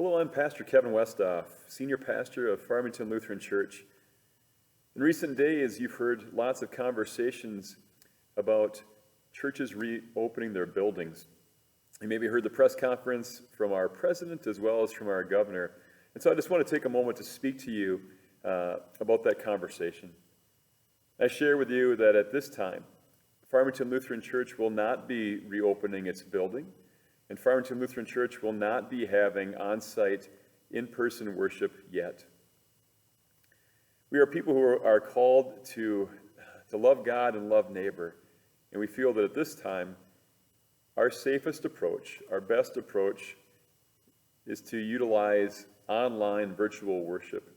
Hello, I'm Pastor Kevin Woestehoff, Senior Pastor of Farmington Lutheran Church. In recent days, you've heard lots of conversations about churches reopening their buildings. You maybe heard the press conference from our president as well as from our governor. And so I just want to take a moment to speak to you about that conversation. I share with you that at this time, Farmington Lutheran Church will not be reopening its building, and Farmington Lutheran Church will not be having on-site, in-person worship yet. We are people who are called to love God and love neighbor, and we feel that at this time, our safest approach, our best approach, is to utilize online virtual worship.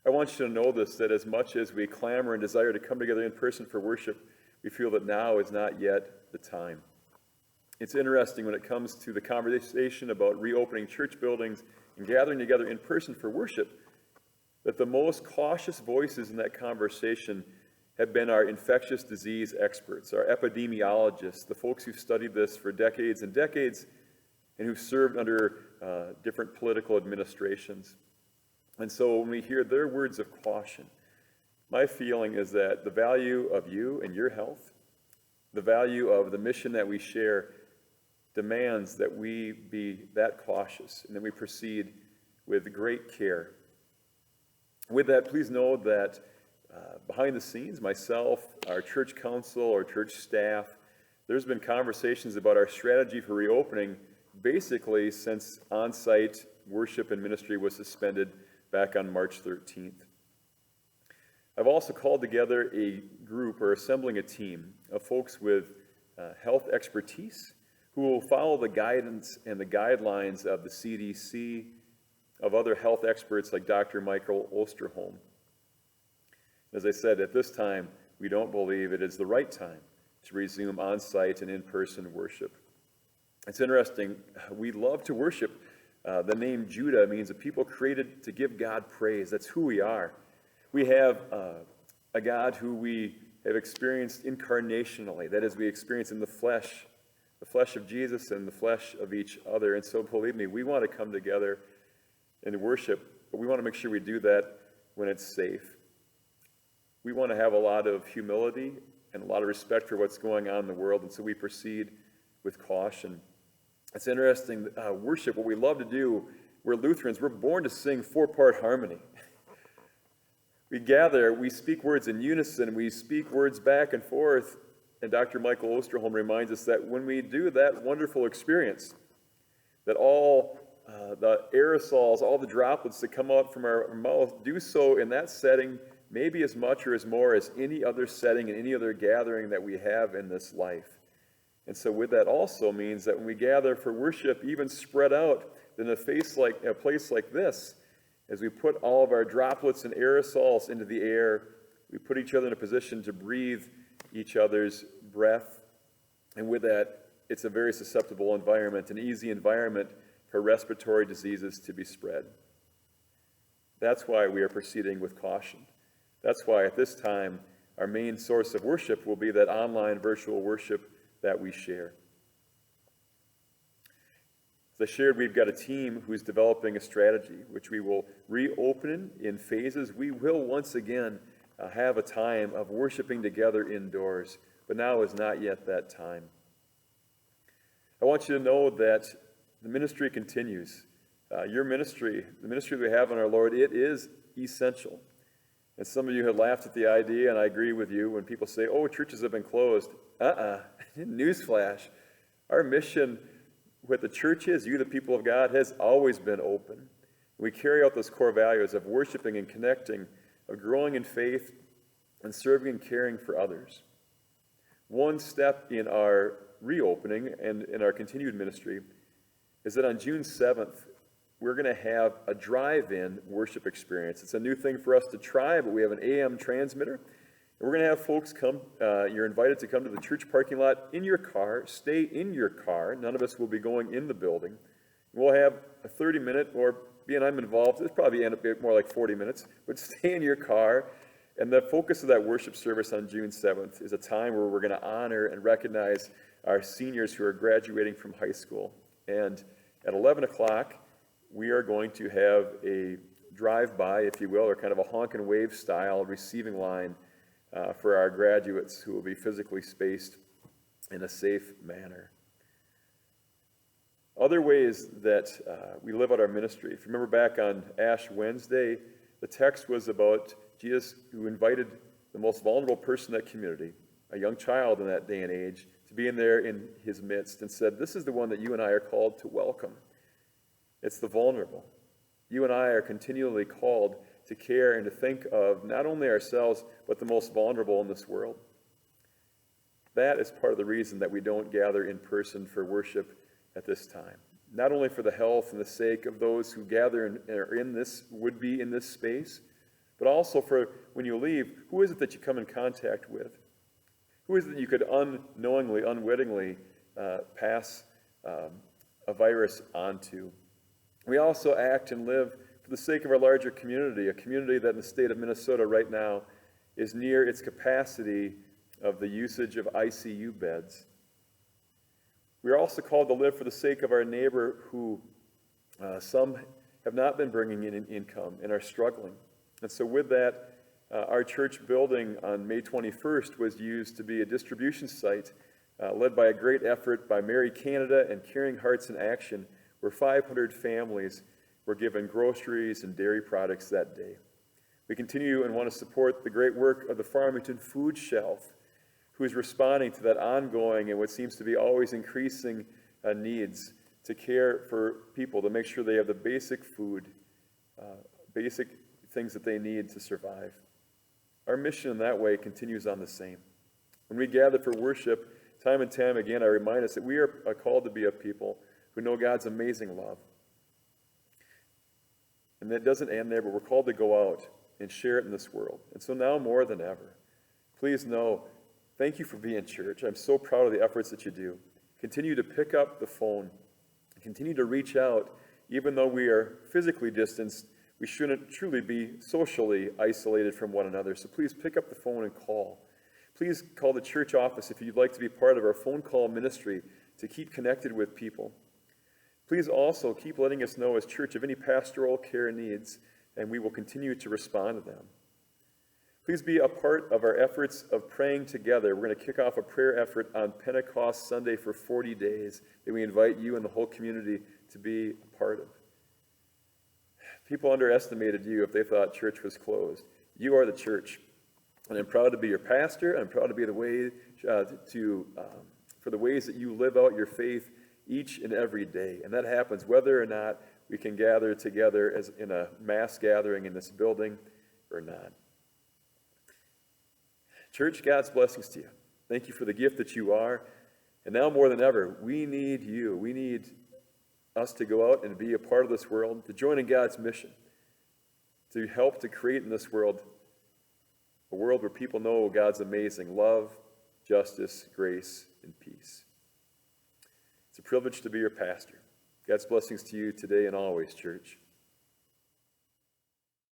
I want you to know this, that as much as we clamor and desire to come together in person for worship, we feel that now is not yet the time. It's interesting when it comes to the conversation about reopening church buildings and gathering together in person for worship, that the most cautious voices in that conversation have been our infectious disease experts, our epidemiologists, the folks who've studied this for decades and decades and who've served under different political administrations. And so when we hear their words of caution, my feeling is that the value of you and your health, the value of the mission that we share, demands that we be that cautious and that we proceed with great care. With that, please know that behind the scenes, myself, our church council, our church staff, there's been conversations about our strategy for reopening basically since on-site worship and ministry was suspended back on March 13th. I've also called together a group or assembling a team of folks with health expertise who will follow the guidance and the guidelines of the CDC, of other health experts like Dr. Michael Osterholm. As I said, at this time, we don't believe it is the right time to resume on-site and in-person worship. It's interesting, we love to worship. The name Judah means a people created to give God praise. That's who we are. We have a God who we have experienced incarnationally. That is, we experience in the flesh of Jesus and the flesh of each other. And so, believe me, we want to come together and worship, but we want to make sure we do that when it's safe. We want to have a lot of humility and a lot of respect for what's going on in the world, and so we proceed with caution. It's interesting, worship, what we love to do, we're Lutherans, we're born to sing four-part harmony. We gather, we speak words in unison, we speak words back and forth, and Dr. Michael Osterholm reminds us that when we do that wonderful experience, that all the aerosols, all the droplets that come out from our mouth do so in that setting maybe as much or as more as any other setting and any other gathering that we have in this life. And so with that also means that when we gather for worship, even spread out in a place like this, as we put all of our droplets and aerosols into the air, we put each other in a position to breathe each other's breath. And with that, it's a very susceptible environment, an easy environment for respiratory diseases to be spread. That's why we are proceeding with caution. That's why at this time, our main source of worship will be that online virtual worship that we share. As I shared, we've got a team who's developing a strategy, which we will reopen in phases. We will once again have a time of worshiping together indoors, but now is not yet that time. I want you to know that the ministry continues. Your ministry, the ministry we have in our Lord, it is essential. And some of you have laughed at the idea, and I agree with you, when people say, oh, churches have been closed. Newsflash. Our mission with the churches, you the people of God, has always been open. We carry out those core values of worshiping and connecting, of growing in faith, and serving and caring for others. One step in our reopening and in our continued ministry is that on June 7th, we're going to have a drive-in worship experience. It's a new thing for us to try, but we have an AM transmitter. And we're going to have folks come. You're invited to come to the church parking lot in your car. Stay in your car. None of us will be going in the building. We'll have a 30-minute, or being I'm involved, it's probably end up being more like 40 minutes, but stay in your car. And the focus of that worship service on June 7th is a time where we're going to honor and recognize our seniors who are graduating from high school. And at 11 o'clock, we are going to have a drive-by, if you will, or kind of a honk and wave style receiving line for our graduates who will be physically spaced in a safe manner. Other ways that we live out our ministry. If you remember back on Ash Wednesday, the text was about Jesus who invited the most vulnerable person in that community, a young child in that day and age, to be in there in his midst and said, this is the one that you and I are called to welcome. It's the vulnerable. You and I are continually called to care and to think of not only ourselves, but the most vulnerable in this world. That is part of the reason that we don't gather in person for worship at this time. Not only for the health and the sake of those who gather and are in this, would be in this space, but also for when you leave, who is it that you come in contact with? Who is it that you could unknowingly, unwittingly pass a virus onto? We also act and live for the sake of our larger community, a community that in the state of Minnesota right now is near its capacity of the usage of ICU beds. We are also called to live for the sake of our neighbor who some have not been bringing in an income and are struggling. And so with that, our church building on May 21st was used to be a distribution site led by a great effort by Mary Canada and Caring Hearts in Action, where 500 families were given groceries and dairy products that day. We continue and want to support the great work of the Farmington Food Shelf, who is responding to that ongoing and what seems to be always increasing needs to care for people, to make sure they have the basic food, basic things that they need to survive. Our mission in that way continues on the same. When we gather for worship, time and time again, I remind us that we are called to be a people who know God's amazing love. And that doesn't end there, but we're called to go out and share it in this world. And so now more than ever, please know, thank you for being church. I'm so proud of the efforts that you do. Continue to pick up the phone. Continue to reach out. Even though we are physically distanced, we shouldn't truly be socially isolated from one another. So please pick up the phone and call. Please call the church office if you'd like to be part of our phone call ministry to keep connected with people. Please also keep letting us know as church of any pastoral care needs, and we will continue to respond to them. Please be a part of our efforts of praying together. We're going to kick off a prayer effort on Pentecost Sunday for 40 days that we invite you and the whole community to be a part of. People underestimated you if they thought church was closed. You are the church, and I'm proud to be your pastor, and I'm proud to be the way for the ways that you live out your faith each and every day. And that happens whether or not we can gather together as in a mass gathering in this building or not. Church, God's blessings to you. Thank you for the gift that you are. And now more than ever, we need you. We need us to go out and be a part of this world, to join in God's mission, to help to create in this world a world where people know God's amazing love, justice, grace, and peace. It's a privilege to be your pastor. God's blessings to you today and always, church.